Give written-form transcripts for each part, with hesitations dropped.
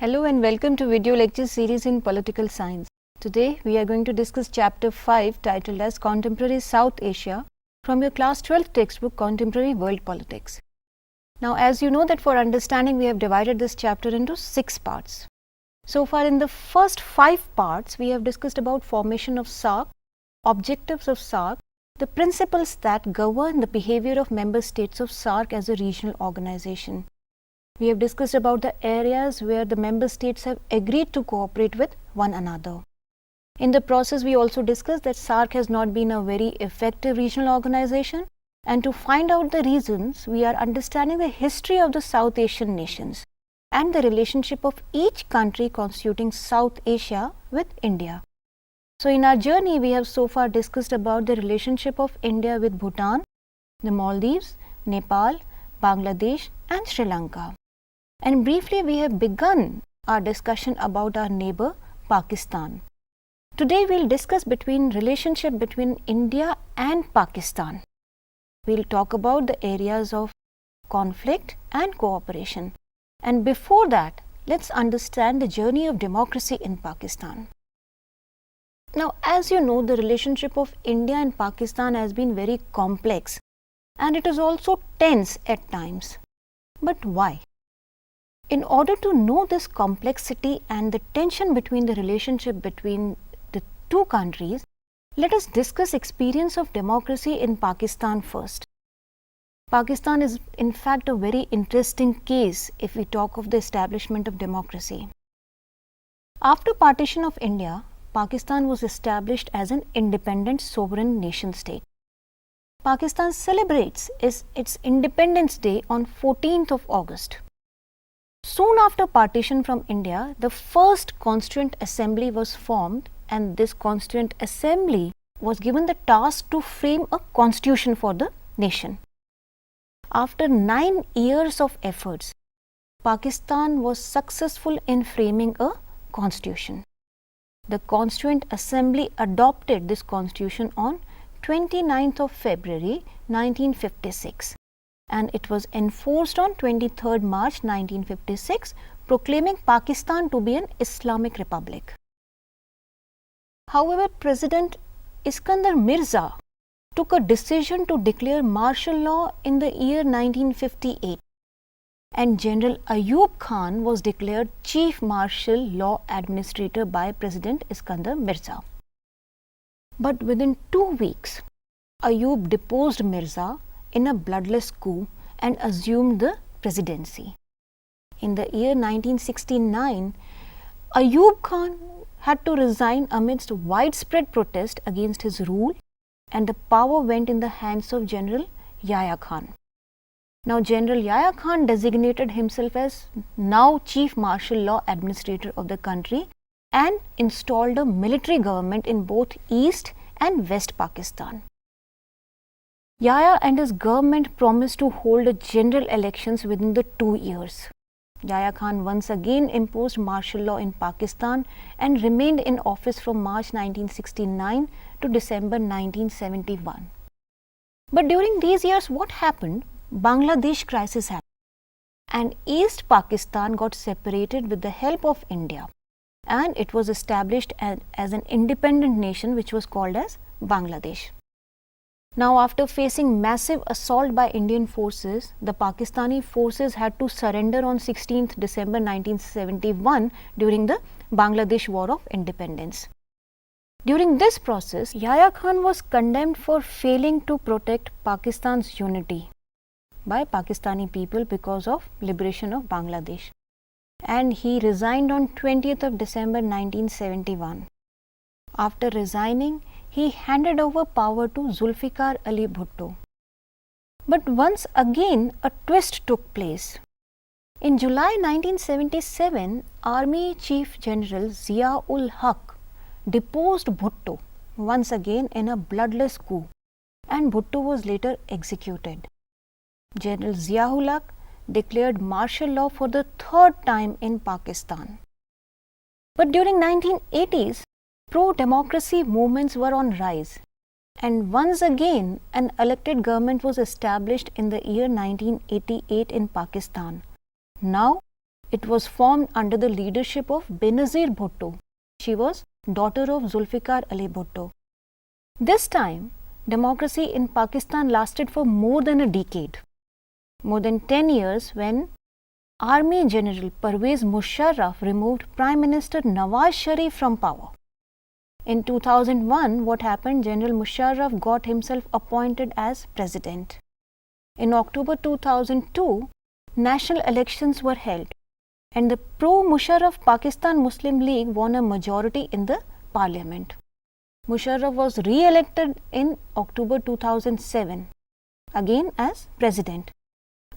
Hello and welcome to video lecture series in political science. Today we are going to discuss chapter 5 titled as Contemporary South Asia from your class 12th textbook Contemporary World Politics. Now as you know that for understanding we have divided this chapter into 6 parts. So far in the first 5 parts we have discussed about formation of SAARC, objectives of SAARC, the principles that govern the behavior of member states of SAARC as a regional organization. We have discussed about the areas where the member states have agreed to cooperate with one another. In the process, we also discussed that SAARC has not been a very effective regional organization, and to find out the reasons, we are understanding the history of the South Asian nations and the relationship of each country constituting South Asia with India. So in our journey, we have so far discussed about the relationship of India with Bhutan, the Maldives, Nepal, Bangladesh and Sri Lanka. And briefly, we have begun our discussion about our neighbor Pakistan. Today, we will discuss relationship between India and Pakistan. We will talk about the areas of conflict and cooperation. And before that, let's understand the journey of democracy in Pakistan. Now, as you know, the relationship of India and Pakistan has been very complex and it is also tense at times. But why? In order to know this complexity and the tension between the relationship between the two countries, let us discuss experience of democracy in Pakistan first. Pakistan is in fact a very interesting case if we talk of the establishment of democracy. After partition of India, Pakistan was established as an independent sovereign nation state. Pakistan celebrates its Independence Day on 14th of August. Soon after partition from India, the first Constituent Assembly was formed and this Constituent Assembly was given the task to frame a constitution for the nation. After 9 years of efforts, Pakistan was successful in framing a constitution. The Constituent Assembly adopted this constitution on 29th of February 1956. And it was enforced on 23rd March 1956, proclaiming Pakistan to be an Islamic republic. However, President Iskandar Mirza took a decision to declare martial law in the year 1958, and General Ayub Khan was declared Chief Martial Law Administrator by President Iskandar Mirza. But within 2 weeks, Ayub deposed Mirza in a bloodless coup and assumed the presidency. In the year 1969, Ayub Khan had to resign amidst widespread protest against his rule, and the power went in the hands of General Yahya Khan. Now, General Yahya Khan designated himself as now Chief Martial Law Administrator of the country and installed a military government in both East and West Pakistan. Yahya and his government promised to hold a general elections within the 2 years. Yahya Khan once again imposed martial law in Pakistan and remained in office from March 1969 to December 1971. But during these years, what happened? Bangladesh crisis happened and East Pakistan got separated with the help of India, and it was established as an independent nation which was called as Bangladesh. Now, after facing massive assault by Indian forces, the Pakistani forces had to surrender on 16th December 1971 during the Bangladesh War of Independence. During this process, Yahya Khan was condemned for failing to protect Pakistan's unity by Pakistani people because of liberation of Bangladesh, and he resigned on 20th of December 1971. After resigning, he handed over power to Zulfikar Ali Bhutto. But once again, a twist took place. In July 1977, Army Chief General Zia-ul Haq deposed Bhutto once again in a bloodless coup, and Bhutto was later executed. General Zia-ul Haq declared martial law for the 3rd time in Pakistan. But during 1980s, pro-democracy movements were on rise, and once again an elected government was established in the year 1988 in Pakistan. Now It was formed under the leadership of Benazir Bhutto. She was daughter of Zulfikar Ali Bhutto. This time, democracy in Pakistan lasted for more than a decade, more than 10 years, when Army General Pervez Musharraf removed Prime Minister Nawaz Sharif from power. In 2001, what happened? General Musharraf got himself appointed as president. In October 2002, national elections were held, and the pro-Musharraf Pakistan Muslim League won a majority in the parliament. Musharraf was re-elected in October 2007, again as president.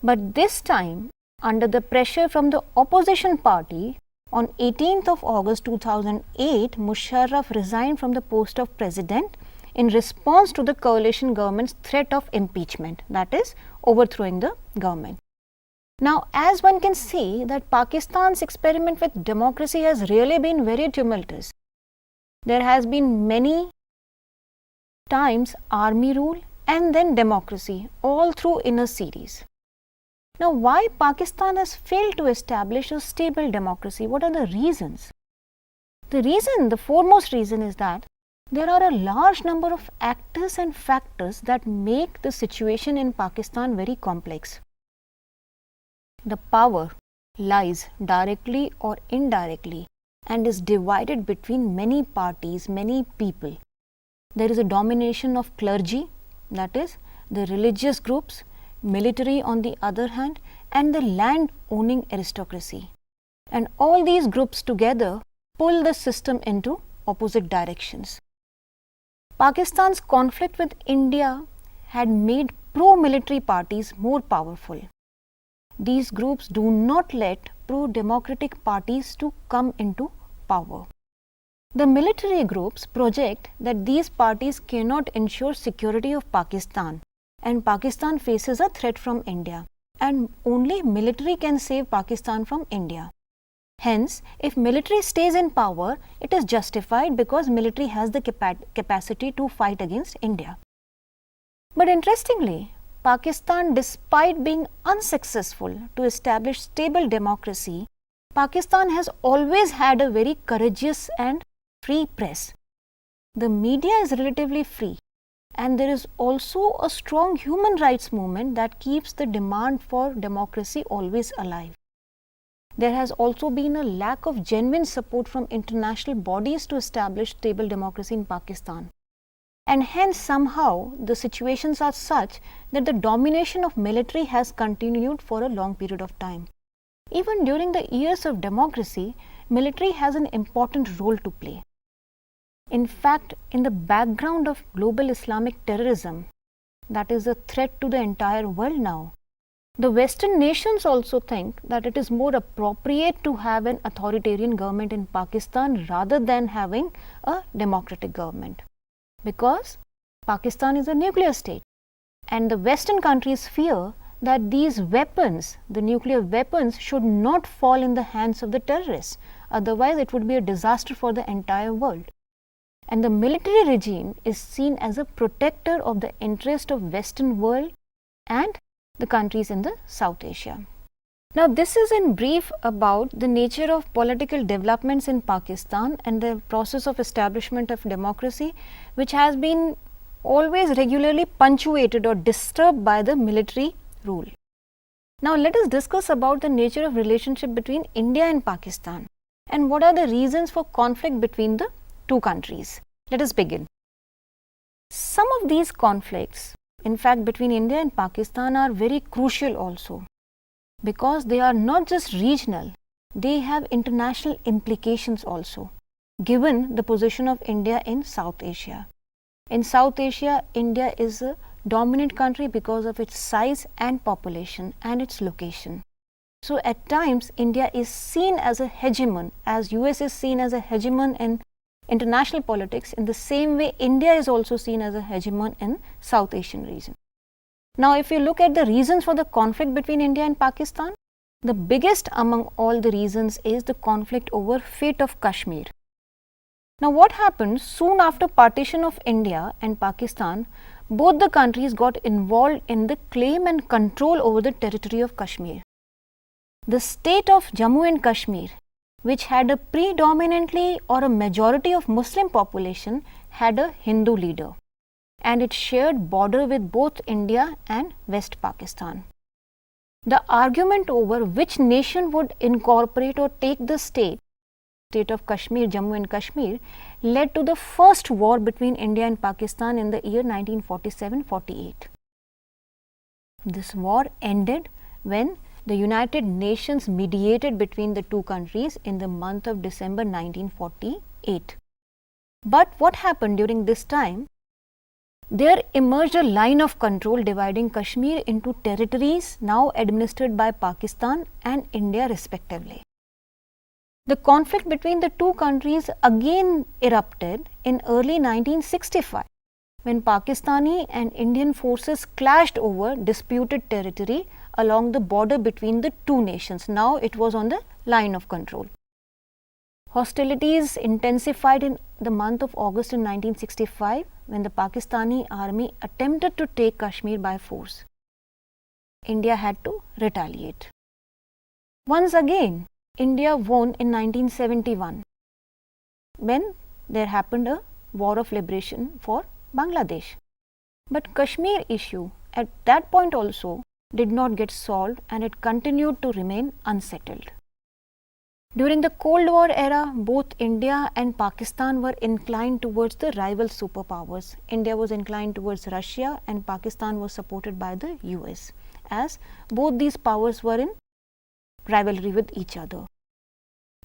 But this time, under the pressure from the opposition party, on 18th of August 2008, Musharraf resigned from the post of president in response to the coalition government's threat of impeachment, that is, overthrowing the government. Now, as one can see that Pakistan's experiment with democracy has really been very tumultuous. There has been many times army rule and then democracy, all through in a series. Now, why Pakistan has failed to establish a stable democracy? What are the reasons? The foremost reason is that there are a large number of actors and factors that make the situation in Pakistan very complex. The power lies directly or indirectly and is divided between many parties, many people. There is a domination of clergy, that is, the religious groups, military on the other hand, and the land-owning aristocracy. And all these groups together pull the system into opposite directions. Pakistan's conflict with India had made pro-military parties more powerful. These groups do not let pro-democratic parties to come into power. The military groups project that these parties cannot ensure security of Pakistan, and Pakistan faces a threat from India, and only military can save Pakistan from India. Hence, if military stays in power, it is justified because military has the capacity to fight against India. But interestingly, Pakistan, despite being unsuccessful to establish stable democracy, Pakistan has always had a very courageous and free press. The media is relatively free, and there is also a strong human rights movement that keeps the demand for democracy always alive. There has also been a lack of genuine support from international bodies to establish stable democracy in Pakistan. And hence somehow the situations are such that the domination of military has continued for a long period of time. Even during the years of democracy, military has an important role to play. In fact, in the background of global Islamic terrorism, that is a threat to the entire world now, the Western nations also think that it is more appropriate to have an authoritarian government in Pakistan rather than having a democratic government. Because Pakistan is a nuclear state, and the Western countries fear that these weapons, the nuclear weapons, should not fall in the hands of the terrorists. Otherwise, it would be a disaster for the entire world. And the military regime is seen as a protector of the interest of Western world and the countries in the South Asia. Now, this is in brief about the nature of political developments in Pakistan and the process of establishment of democracy, which has been always regularly punctuated or disturbed by the military rule. Now, let us discuss about the nature of relationship between India and Pakistan and what are the reasons for conflict between the two countries. Let us begin. Some of these conflicts, in fact, between India and Pakistan are very crucial also, because they are not just regional, they have international implications also, given the position of India in South Asia. In South Asia, India is a dominant country because of its size and population and its location. So at times, India is seen as a hegemon, as US is seen as a hegemon in international politics. In the same way, India is also seen as a hegemon in South Asian region. Now, if you look at the reasons for the conflict between India and Pakistan, the biggest among all the reasons is the conflict over fate of Kashmir. Now, what happened soon after partition of India and Pakistan, both the countries got involved in the claim and control over the territory of Kashmir. The state of Jammu and Kashmir, which had a predominantly or a majority of Muslim population, had a Hindu leader, and it shared border with both India and West Pakistan. The argument over which nation would incorporate or take the state of Kashmir, Jammu and Kashmir, led to the first war between India and Pakistan in the year 1947-48. This war ended when the United Nations mediated between the two countries in the month of December 1948. But what happened during this time? There emerged a line of control dividing Kashmir into territories now administered by Pakistan and India respectively. The conflict between the two countries again erupted in early 1965 when Pakistani and Indian forces clashed over disputed territory along the border between the two nations. Now it was on the line of control. Hostilities intensified in the month of August in 1965 when the Pakistani army attempted to take Kashmir by force. India had to retaliate. Once again, India won in 1971 when there happened a war of liberation for Bangladesh. But Kashmir issue at that point also did not get solved and it continued to remain unsettled. During the Cold War era, both India and Pakistan were inclined towards the rival superpowers. India was inclined towards Russia and Pakistan was supported by the US, as both these powers were in rivalry with each other.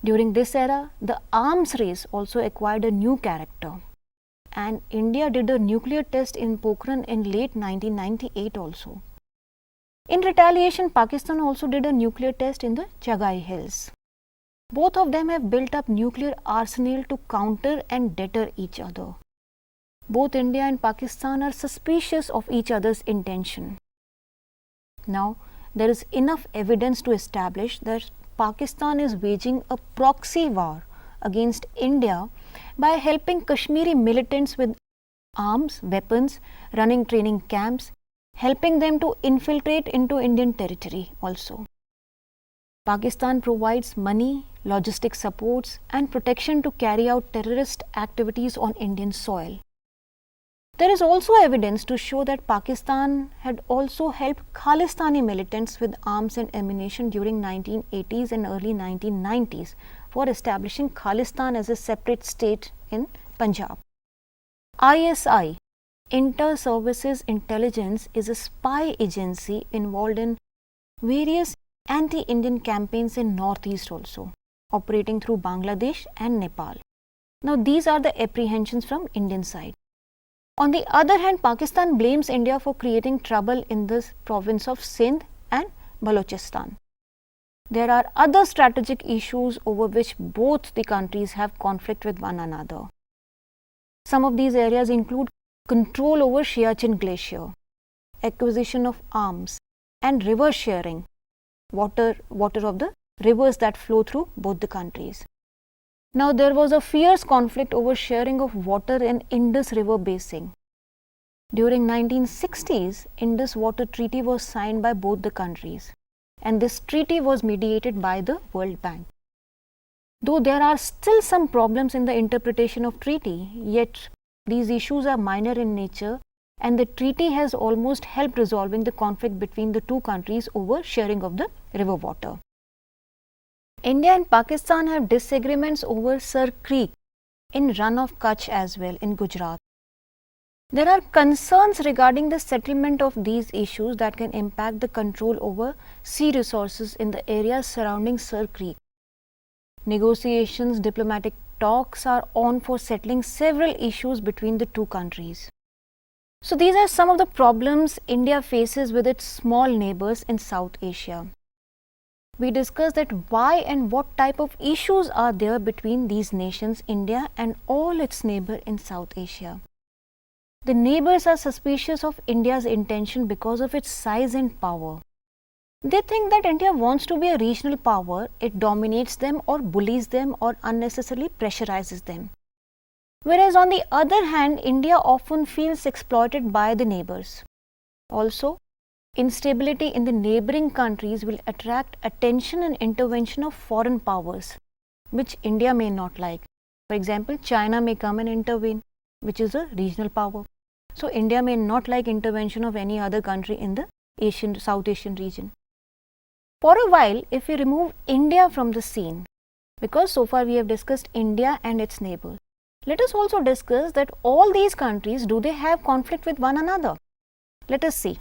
During this era, the arms race also acquired a new character, and India did a nuclear test in Pokhran in late 1998 also. In retaliation, Pakistan also did a nuclear test in the Chagai Hills. Both of them have built up nuclear arsenal to counter and deter each other. Both India and Pakistan are suspicious of each other's intention. Now, there is enough evidence to establish that Pakistan is waging a proxy war against India by helping Kashmiri militants with arms, weapons, running training camps, helping them to infiltrate into Indian territory also. Pakistan provides money, logistic supports and protection to carry out terrorist activities on Indian soil. There is also evidence to show that Pakistan had also helped Khalistani militants with arms and ammunition during 1980s and early 1990s for establishing Khalistan as a separate state in Punjab. ISI, Inter-Services Intelligence, is a spy agency involved in various anti-Indian campaigns in Northeast also, operating through Bangladesh and Nepal. Now these are the apprehensions from Indian side. On the other hand, Pakistan blames India for creating trouble in this province of Sindh and Balochistan. There are other strategic issues over which both the countries have conflict with one another. Some of these areas include control over Siachen Glacier, acquisition of arms, and river sharing, water of the rivers that flow through both the countries. Now there was a fierce conflict over sharing of water in Indus River basin. During 1960s, Indus Water Treaty was signed by both the countries, and this treaty was mediated by the World Bank. Though there are still some problems in the interpretation of treaty, yet these issues are minor in nature and the treaty has almost helped resolving the conflict between the two countries over sharing of the river water. India and Pakistan have disagreements over Sir Creek in Run of Kutch as well in Gujarat. There are concerns regarding the settlement of these issues that can impact the control over sea resources in the areas surrounding Sir Creek. Negotiations, diplomatic talks are on for settling several issues between the two countries. So these are some of the problems India faces with its small neighbors in South Asia. We discussed that why and what type of issues are there between these nations, India and all its neighbors in South Asia. The neighbors are suspicious of India's intention because of its size and power. They think that India wants to be a regional power, it dominates them or bullies them or unnecessarily pressurizes them. Whereas on the other hand, India often feels exploited by the neighbors. Also, Instability in the neighboring countries will attract attention and intervention of foreign powers, which India may not like. For example, China may come and intervene, which is a regional power. So India may not like intervention of any other country in the South Asian region. For a while, if we remove India from the scene, because so far we have discussed India and its neighbors, let us also discuss that all these countries, do they have conflict with one another? Let us see.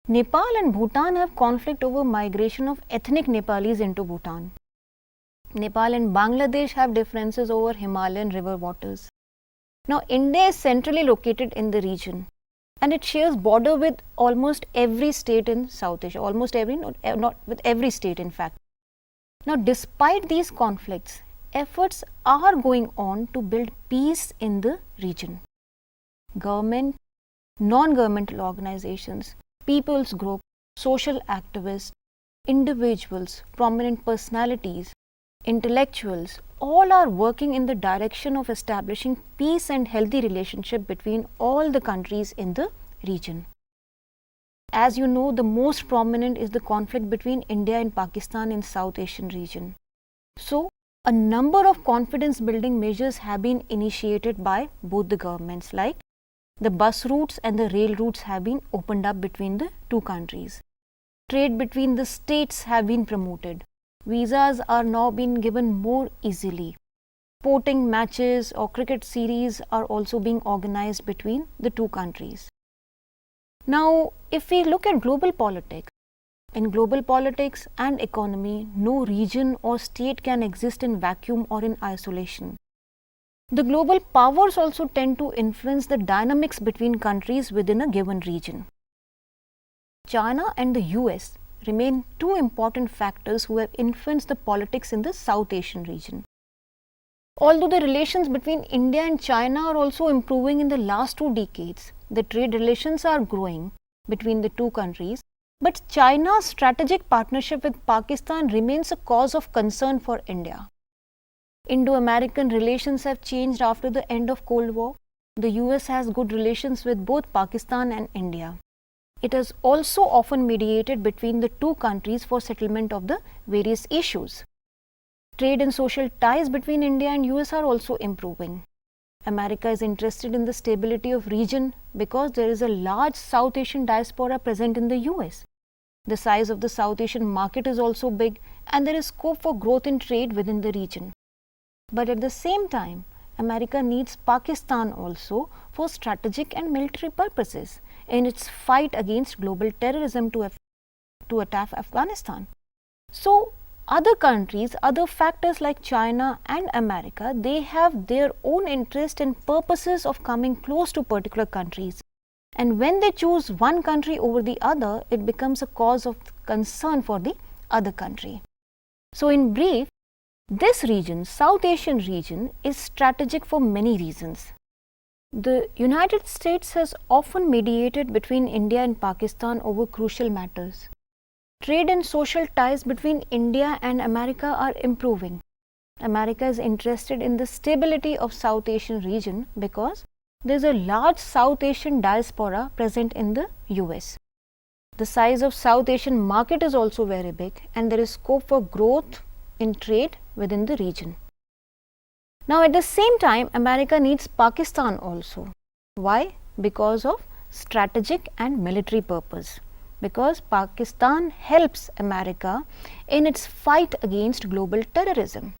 Nepal and Bhutan have conflict over migration of ethnic Nepalis into Bhutan. Nepal and Bangladesh have differences over Himalayan river waters. Now, India is centrally located in the region and it shares border with almost every state in South Asia, not with every state in fact. Now, despite these conflicts, efforts are going on to build peace in the region. Government, non-governmental organizations, people's groups, social activists, individuals, prominent personalities, intellectuals, all are working in the direction of establishing peace and healthy relationship between all the countries in the region. As you know, the most prominent is the conflict between India and Pakistan in South Asian region. So, a number of confidence building measures have been initiated by both the governments, like the bus routes and the rail routes have been opened up between the two countries. Trade between the states have been promoted. Visas are now being given more easily. Sporting matches or cricket series are also being organized between the two countries. Now, if we look at global politics, in global politics and economy, no region or state can exist in vacuum or in isolation. The global powers also tend to influence the dynamics between countries within a given region. China and the US remain two important factors who have influenced the politics in the South Asian region. Although the relations between India and China are also improving in the last 2 decades, the trade relations are growing between the two countries, but China's strategic partnership with Pakistan remains a cause of concern for India. Indo-American relations have changed after the end of Cold War. The US has good relations with both Pakistan and India. It has also often mediated between the two countries for settlement of the various issues. Trade and social ties between India and US are also improving. America is interested in the stability of region because there is a large South Asian diaspora present in the US. The size of the South Asian market is also big and there is scope for growth in trade within the region. But at the same time, America needs Pakistan also for strategic and military purposes in its fight against global terrorism to attack Afghanistan. So, other countries, other factors like China and America, they have their own interest and purposes of coming close to particular countries. And when they choose one country over the other, it becomes a cause of concern for the other country. So, in brief, this region, South Asian region, is strategic for many reasons. The United States has often mediated between India and Pakistan over crucial matters. Trade and social ties between India and America are improving. America is interested in the stability of South Asian region because there is a large South Asian diaspora present in the US. The size of South Asian market is also very big and there is scope for growth in trade within the region. Now, at the same time, America needs Pakistan also. Why? Because of strategic and military purpose. Because Pakistan helps America in its fight against global terrorism.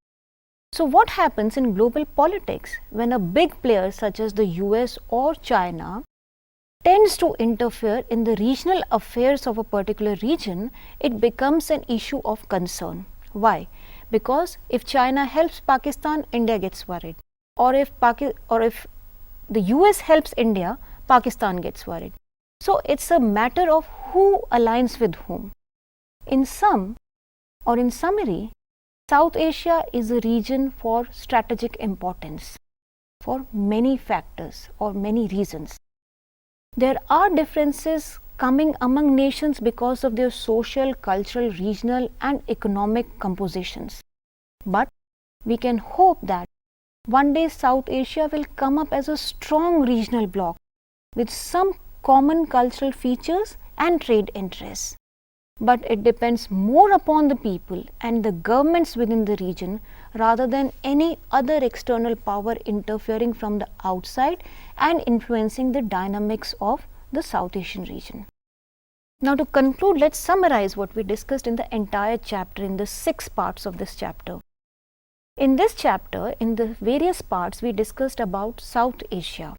So, what happens in global politics when a big player such as the US or China tends to interfere in the regional affairs of a particular region? It becomes an issue of concern. Why? Because if China helps Pakistan, India gets worried. Or if the US helps India, Pakistan gets worried. So, it's a matter of who aligns with whom. In summary, South Asia is a region for strategic importance for many factors or many reasons. There are differences coming among nations because of their social, cultural, regional and economic compositions. But we can hope that one day South Asia will come up as a strong regional bloc with some common cultural features and trade interests. But it depends more upon the people and the governments within the region rather than any other external power interfering from the outside and influencing the dynamics of the South Asian region. Now, to conclude, let's summarize what we discussed in the entire chapter in the 6 parts of this chapter. In this chapter, in the various parts, we discussed about South Asia.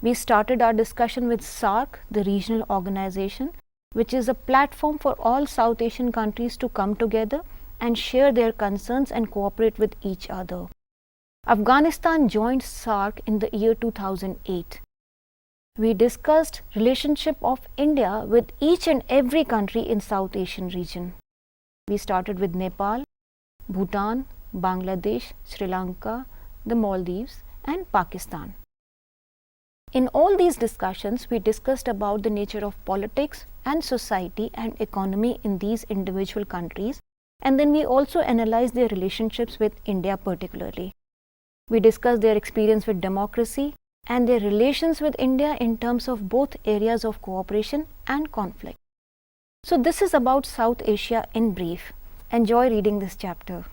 We started our discussion with SAARC, the regional organization, which is a platform for all South Asian countries to come together and share their concerns and cooperate with each other. Afghanistan joined SAARC in the year 2008. We discussed relationship of India with each and every country in South Asian region. We started with Nepal, Bhutan, Bangladesh, Sri Lanka, the Maldives and Pakistan. In all these discussions, we discussed about the nature of politics and society and economy in these individual countries, and then we also analyzed their relationships with India particularly. We discussed their experience with democracy and their relations with India in terms of both areas of cooperation and conflict. So this is about South Asia in brief. Enjoy reading this chapter.